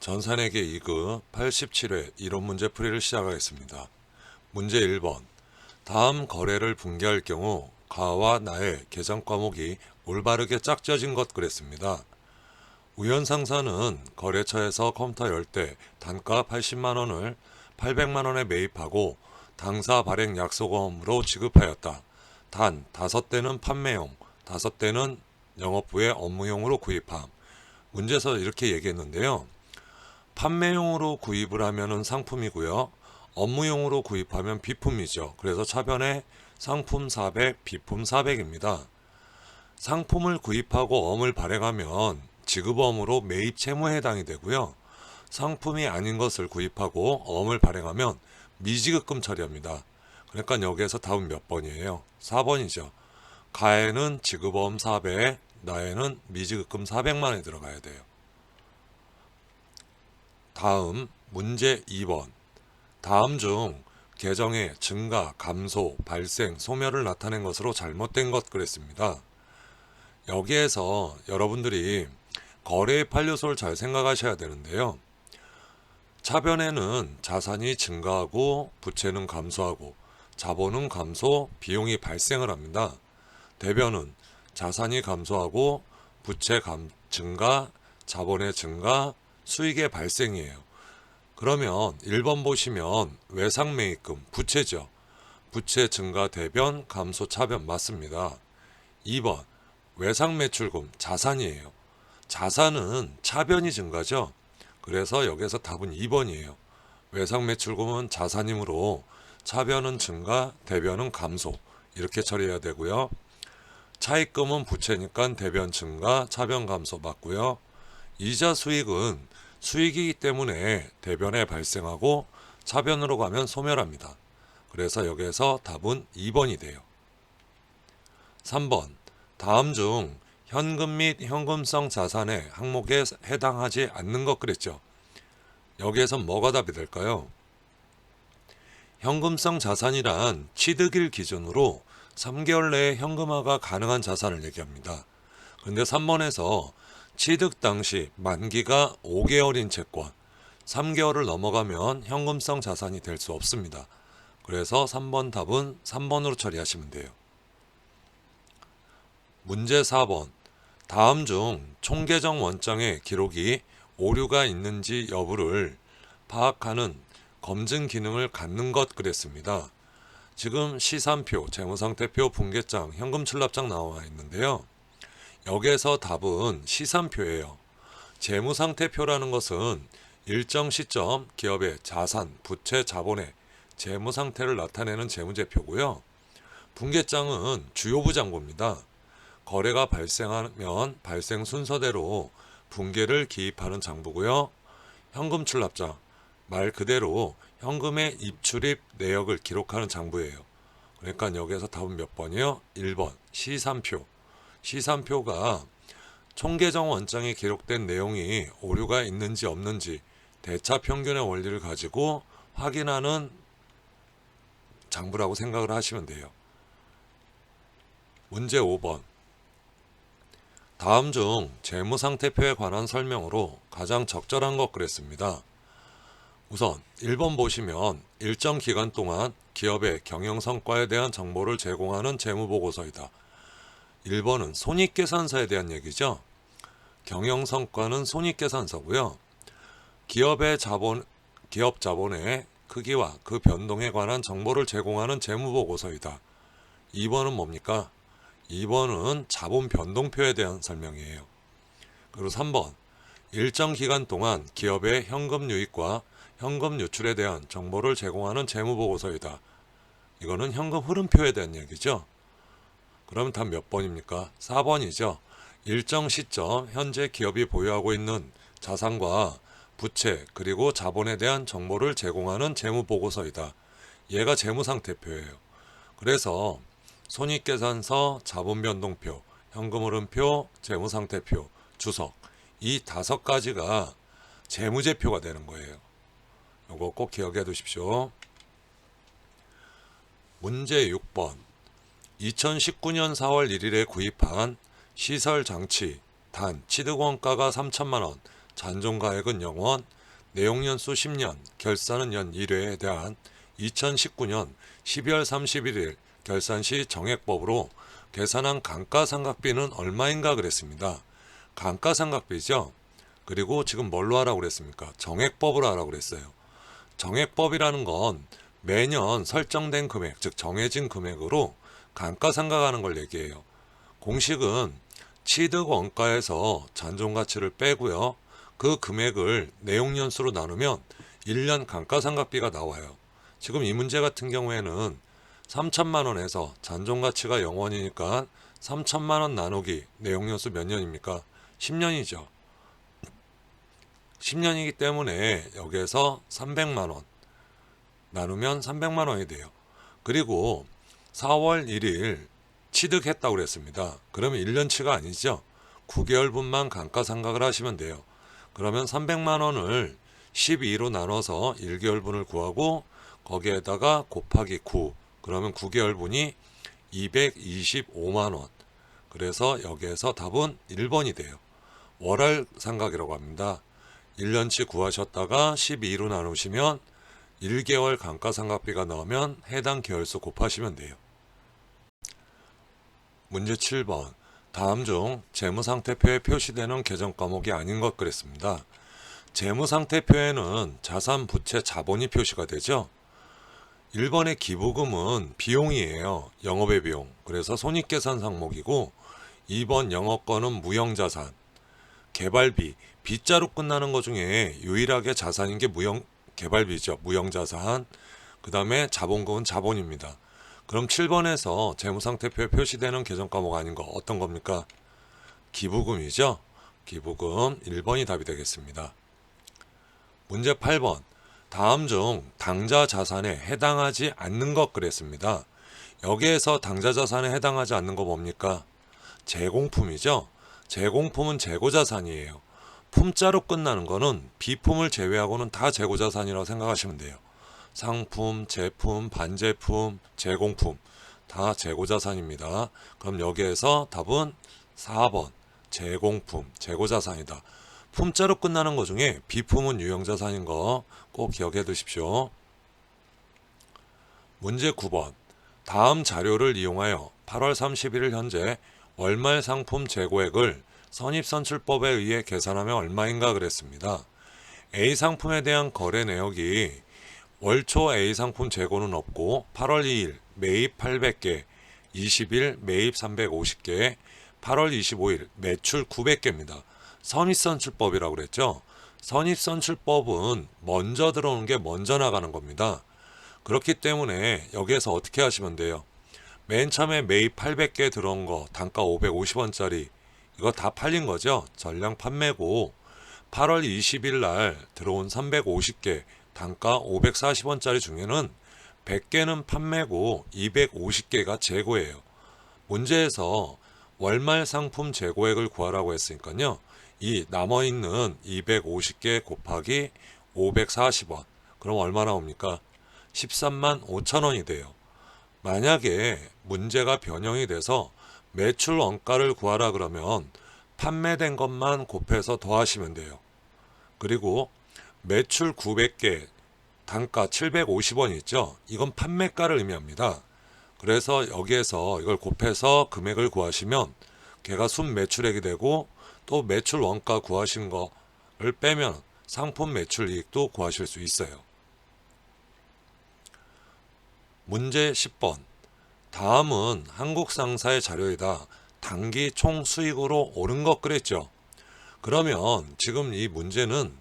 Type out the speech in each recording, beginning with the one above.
전산회계 2급 87회 이론 문제 풀이를 시작하겠습니다. 문제 1번. 다음 거래를 붕괴할 경우 가와 나의 계정 과목이 올바르게 짝지어진 것 그랬습니다. 우연상사는 거래처에서 컴퓨터 10대 단가 80만원을 800만원에 매입하고 당사 발행 약속금으로 지급하였다. 단 5대는 판매용, 5대는 영업부의 업무용으로 구입함. 문제에서 이렇게 얘기했는데요. 판매용으로 구입을 하면은 상품이고요. 업무용으로 구입하면 비품이죠. 그래서 차변에 상품 400, 비품 400입니다. 상품을 구입하고 엄을 발행하면 지급엄으로 매입 채무에 해당이 되고요. 상품이 아닌 것을 구입하고 엄을 발행하면 미지급금 처리합니다. 그러니까 여기에서 답은 몇 번이에요? 4번이죠. 가에는 지급엄 400, 나에는 미지급금 400만원이 들어가야 돼요. 다음 문제 2번. 다음 중 계정의 증가, 감소, 발생, 소멸을 나타낸 것으로 잘못된 것 그랬습니다. 여기에서 여러분들이 거래의 판료소를 잘 생각하셔야 되는데요. 차변에는 자산이 증가하고 부채는 감소하고 자본은 감소, 비용이 발생을 합니다. 대변은 자산이 감소하고 부채 증가, 자본의 증가, 수익의 발생이에요. 그러면 1번 보시면 외상매입금, 부채죠. 부채 증가 대변, 감소 차변 맞습니다. 2번 외상매출금, 자산이에요. 자산은 차변이 증가죠. 그래서 여기서 답은 2번이에요. 외상매출금은 자산이므로 차변은 증가, 대변은 감소 이렇게 처리해야 되고요. 차입금은 부채니까 대변 증가, 차변 감소 맞고요. 이자 수익은 수익이기 때문에 대변에 발생하고 차변으로 가면 소멸합니다. 그래서 여기에서 답은 2번이 돼요. 3번. 다음 중 현금 및 현금성 자산의 항목에 해당하지 않는 것 그랬죠. 여기에서 뭐가 답이 될까요? 현금성 자산이란 취득일 기준으로 3개월 내에 현금화가 가능한 자산을 얘기합니다. 그런데 3번에서 취득 당시 만기가 5개월인 채권, 3개월을 넘어가면 현금성 자산이 될 수 없습니다. 그래서 3번 답은 3번으로 처리하시면 돼요. 문제 4번. 다음 중 총계정 원장의 기록이 오류가 있는지 여부를 파악하는 검증 기능을 갖는 것 그랬습니다. 지금 시산표, 재무상태표, 분계장, 현금출납장 나와 있는데요. 여기에서 답은 시산표예요. 재무상태표라는 것은 일정 시점 기업의 자산, 부채, 자본의 재무상태를 나타내는 재무제표고요. 분계장은 주요부 장부입니다. 거래가 발생하면 발생 순서대로 분계를 기입하는 장부고요. 현금출납장, 말 그대로 현금의 입출입 내역을 기록하는 장부예요. 그러니까 여기에서 답은 몇 번이요? 1번 시산표. 시산표가 총계정 원장에 기록된 내용이 오류가 있는지 없는지 대차 평균의 원리를 가지고 확인하는 장부라고 생각을 하시면 돼요. 문제 5번. 다음 중 재무상태표에 관한 설명으로 가장 적절한 것 그랬습니다. 우선 1번 보시면 일정 기간 동안 기업의 경영성과에 대한 정보를 제공하는 재무보고서이다. 1번은 손익계산서에 대한 얘기죠. 경영성과는 손익계산서고요. 기업 자본의 크기와 그 변동에 관한 정보를 제공하는 재무보고서이다. 2번은 뭡니까? 2번은 자본 변동표에 대한 설명이에요. 그리고 3번. 일정 기간 동안 기업의 현금 유입과 현금 유출에 대한 정보를 제공하는 재무보고서이다. 이거는 현금 흐름표에 대한 얘기죠. 그럼 답 몇 번입니까? 4번이죠. 일정 시점 현재 기업이 보유하고 있는 자산과 부채 그리고 자본에 대한 정보를 제공하는 재무보고서이다. 얘가 재무상태표예요. 그래서 손익계산서, 자본변동표, 현금흐름표, 재무상태표, 주석 이 5가지가 재무제표가 되는 거예요. 이거 꼭 기억해 두십시오. 문제 6번. 2019년 4월 1일에 구입한 시설 장치 단 취득원가가 3천만원, 잔존가액은 0원, 내용연수 10년, 결산은 연 1회에 대한 2019년 12월 31일 결산 시 정액법으로 계산한 감가상각비는 얼마인가 그랬습니다. 감가상각비죠. 그리고 지금 뭘로 하라고 그랬습니까? 정액법으로 하라고 그랬어요. 정액법이라는 건 매년 설정된 금액, 즉 정해진 금액으로 감가상각하는 걸 얘기해요. 공식은 취득 원가에서 잔존가치를 빼고요. 그 금액을 내용연수로 나누면 1년 감가상각비가 나와요. 지금 이 문제 같은 경우에는 3천만 원에서 잔존가치가 0원이니까 3천만 원 나누기 내용연수 몇 년입니까? 10년이죠. 10년이기 때문에 여기에서 300만 원 나누면 300만 원이 돼요. 그리고 4월 1일 취득했다고 그랬습니다. 그러면 1년치가 아니죠. 9개월분만 감가상각을 하시면 돼요. 그러면 300만 원을 12로 나눠서 1개월분을 구하고 거기에다가 곱하기 9, 그러면 9개월분이 225만 원. 그래서 여기에서 답은 1번이 돼요. 월할 상각이라고 합니다. 1년치 구하셨다가 12로 나누시면 1개월 감가상각비가 나오면 해당 개월수 곱하시면 돼요. 문제 7번. 다음 중 재무상태표에 표시되는 계정 과목이 아닌 것 그랬습니다. 재무상태표에는 자산, 부채, 자본이 표시가 되죠. 1번의 기부금은 비용이에요. 영업의 비용. 그래서 손익계산 상목이고 2번 영업권은 무형자산. 개발비, B자로 끝나는 것 중에 유일하게 자산인 게 개발비죠. 무형자산. 그 다음에 자본금은 자본입니다. 그럼 7번에서 재무상태표에 표시되는 계정 과목 아닌 거 어떤 겁니까? 기부금이죠. 기부금 1번이 답이 되겠습니다. 문제 8번. 다음 중 당좌 자산에 해당하지 않는 것 그랬습니다. 여기에서 당좌 자산에 해당하지 않는 거 뭡니까? 제공품이죠. 제공품은 재고자산이에요. 품자로 끝나는 거는 비품을 제외하고는 다 재고자산이라고 생각하시면 돼요. 상품, 제품, 반제품, 제공품 다 재고자산입니다. 그럼 여기에서 답은 4번 제공품, 재고자산이다. 품자로 끝나는 것 중에 비품은 유형자산인 거 꼭 기억해 두십시오. 문제 9번. 다음 자료를 이용하여 8월 31일 현재 월말 상품 재고액을 선입선출법에 의해 계산하면 얼마인가 그랬습니다. A 상품에 대한 거래 내역이 월초 A 상품 재고는 없고 8월 2일 매입 800개, 20일 매입 350개, 8월 25일 매출 900개입니다. 선입선출법이라고 그랬죠. 선입선출법은 먼저 들어오는 게 먼저 나가는 겁니다. 그렇기 때문에 여기에서 어떻게 하시면 돼요? 맨 처음에 매입 800개 들어온 거 단가 550원짜리 이거 다 팔린 거죠. 전량 판매고 8월 20일 날 들어온 350개 단가 540원짜리 중에는 100개는 판매고 250개가 재고예요. 문제에서 월말 상품 재고액을 구하라고 했으니까요. 이 남아있는 250개 곱하기 540원 그럼 얼마 나옵니까? 13만 5천 원이 돼요. 만약에 문제가 변형이 돼서 매출 원가를 구하라 그러면 판매된 것만 곱해서 더하시면 돼요. 그리고 매출 900개 단가 750원 있죠. 이건 판매가를 의미합니다. 그래서 여기에서 이걸 곱해서 금액을 구하시면 걔가 순매출액이 되고 또 매출 원가 구하신 거를 빼면 상품 매출 이익도 구하실 수 있어요. 문제 10번. 다음은 한국 상사의 자료이다. 당기 총 수익으로 오른 것 그랬죠. 그러면 지금 이 문제는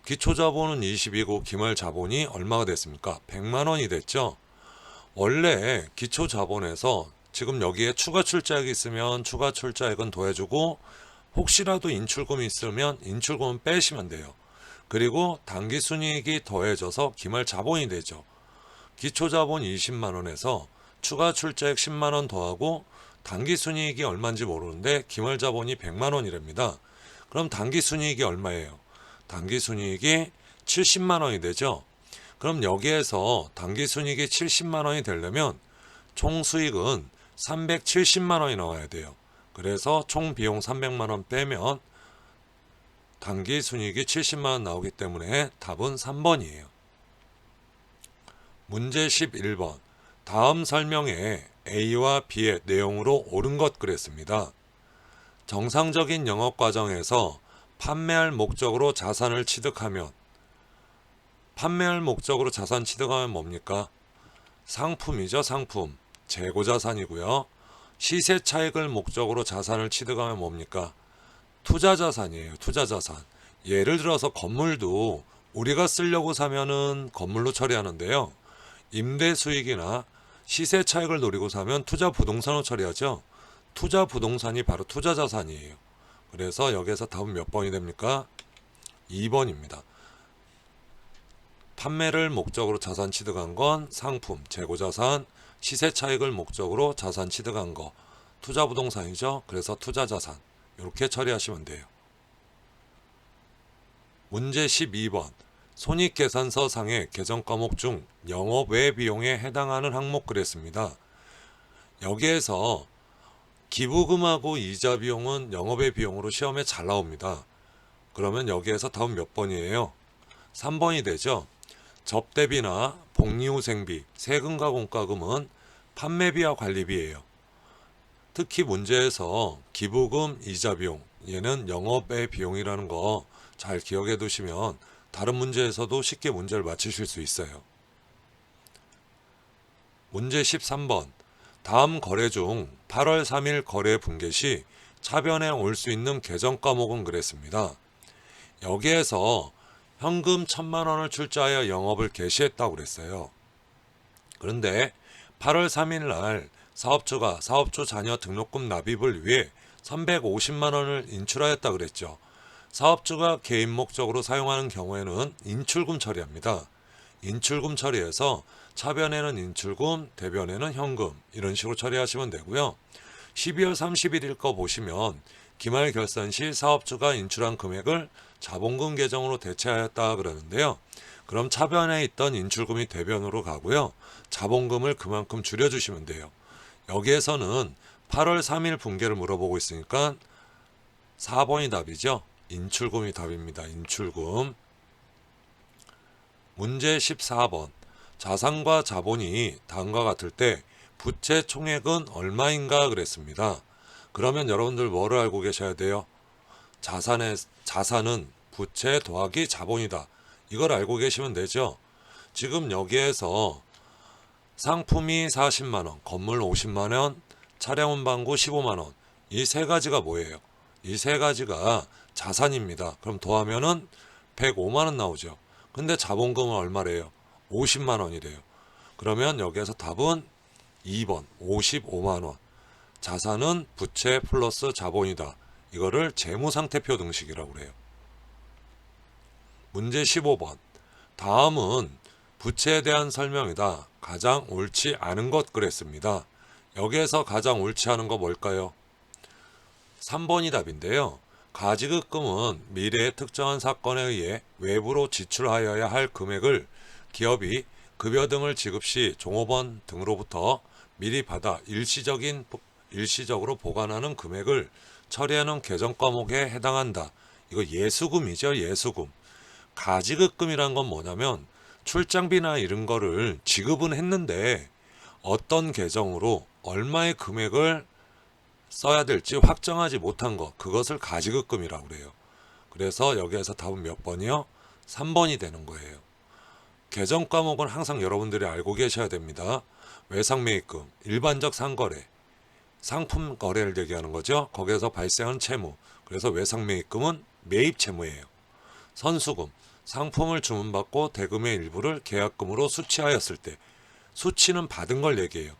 기초자본은 20이고 기말자본이 얼마가 됐습니까? 100만 원이 됐죠. 원래 기초자본에서 지금 여기에 추가 출자액이 있으면 추가 출자액은 더해주고 혹시라도 인출금이 있으면 인출금은 빼시면 돼요. 그리고 당기순이익이 더해져서 기말자본이 되죠. 기초자본 20만 원에서 추가 출자액 10만 원 더하고 당기순이익이 얼마인지 모르는데 기말자본이 100만 원이랍니다. 그럼 당기순이익이 얼마예요? 당기순이익이 70만 원이 되죠. 그럼 여기에서 당기순이익이 70만 원이 되려면 총수익은 370만 원이 나와야 돼요. 그래서 총 비용 300만 원 빼면 단기 순이익이 70만원 나오기 때문에 답은 3번이에요. 문제 11번. 다음 설명에 A와 B의 내용으로 옳은 것 그랬습니다. 정상적인 영업 과정에서 판매할 목적으로 자산을 취득하면, 판매할 목적으로 자산 취득하면 뭡니까? 상품이죠. 상품. 재고자산이고요. 시세 차익을 목적으로 자산을 취득하면 뭡니까? 투자자산이에요. 투자자산. 예를 들어서 건물도 우리가 쓰려고 사면은 건물로 처리하는데요. 임대 수익이나 시세 차익을 노리고 사면 투자 부동산으로 처리하죠. 투자 부동산이 바로 투자 자산이에요. 그래서 여기에서 답은 몇 번이 됩니까? 2번입니다. 판매를 목적으로 자산 취득한 건 상품, 재고자산, 시세 차익을 목적으로 자산 취득한 거 투자 부동산이죠. 그래서 투자 자산. 이렇게 처리하시면 돼요. 문제 12번. 손익계산서 상의 계정 과목 중 영업 외 비용에 해당하는 항목 그랬습니다. 여기에서 기부금하고 이자 비용은 영업외 비용으로 시험에 잘 나옵니다. 그러면 여기에서 다음 몇 번이에요? 3번이 되죠. 접대비나 복리후생비, 세금과 공과금은 판매비와 관리비예요. 특히 문제에서 기부금, 이자 비용, 얘는 영업외 비용이라는 거 잘 기억해 두시면 다른 문제에서도 쉽게 문제를 맞추실 수 있어요. 문제 13번. 다음 거래 중 8월 3일 거래 분계 시 차변에 올 수 있는 계정 과목은 그랬습니다. 여기에서 현금 1,000만원을 출자하여 영업을 개시했다고 그랬어요. 그런데 8월 3일 날 사업주가 사업주 자녀 등록금 납입을 위해 350만원을 인출하였다 그랬죠. 사업주가 개인 목적으로 사용하는 경우에는 인출금 처리합니다. 인출금 처리해서 차변에는 인출금, 대변에는 현금 이런 식으로 처리하시면 되고요. 12월 31일 거 보시면 기말 결산 시 사업주가 인출한 금액을 자본금 계정으로 대체하였다 그러는데요. 그럼 차변에 있던 인출금이 대변으로 가고요. 자본금을 그만큼 줄여주시면 돼요. 여기에서는 8월 3일 분계를 물어보고 있으니까 4번이 답이죠. 인출금이 답입니다. 인출금. 문제 14번. 자산과 자본이 다음과 같을 때 부채 총액은 얼마인가 그랬습니다. 그러면 여러분들 뭐를 알고 계셔야 돼요? 자산은 부채 더하기 자본이다. 이걸 알고 계시면 되죠. 지금 여기에서 상품이 40만원, 건물 50만원, 차량 운반구 15만원. 이 세 가지가 뭐예요? 이 세 가지가 자산입니다. 그럼 더하면은 105만원 나오죠. 근데 자본금은 얼마래요? 50만원이래요. 그러면 여기에서 답은 2번 55만원. 자산은 부채 플러스 자본이다. 이거를 재무상태표 등식이라고 그래요. 문제 15번. 다음은 부채에 대한 설명이다. 가장 옳지 않은 것 그랬습니다. 여기에서 가장 옳지 않은 거 뭘까요? 3번이 답인데요. 가지급금은 미래의 특정한 사건에 의해 외부로 지출하여야 할 금액을 기업이 급여 등을 지급 시 종업원 등으로부터 미리 받아 일시적으로 보관하는 금액을 처리하는 계정 과목에 해당한다. 이거 예수금이죠. 예수금. 가지급금이란 건 뭐냐면 출장비나 이런 거를 지급은 했는데 어떤 계정으로 얼마의 금액을 써야 될지 확정하지 못한 것, 그것을 가지급금이라고 그래요. 그래서 여기에서 답은 몇 번이요? 3번이 되는 거예요. 계정 과목은 항상 여러분들이 알고 계셔야 됩니다. 외상매입금, 일반적 상거래, 상품 거래를 얘기하는 거죠. 거기에서 발생한 채무, 그래서 외상매입금은 매입채무예요. 선수금, 상품을 주문받고 대금의 일부를 계약금으로 수취하였을 때, 수취는 받은 걸 얘기해요.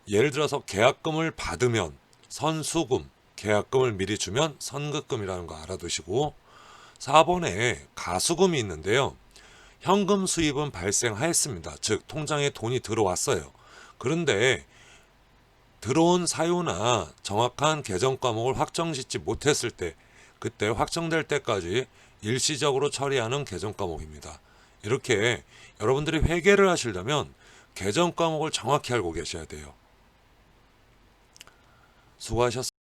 예를 들어서 계약금을 받으면 선수금, 계약금을 미리 주면 선급금이라는 거 알아두시고, 4번에 가수금이 있는데요. 현금 수입은 발생하였습니다. 즉 통장에 돈이 들어왔어요. 그런데 들어온 사유나 정확한 계정 과목을 확정짓지 못했을 때, 그때 확정될 때까지 일시적으로 처리하는 계정 과목입니다. 이렇게 여러분들이 회계를 하시려면 계정 과목을 정확히 알고 계셔야 돼요. 수고하셨습니다.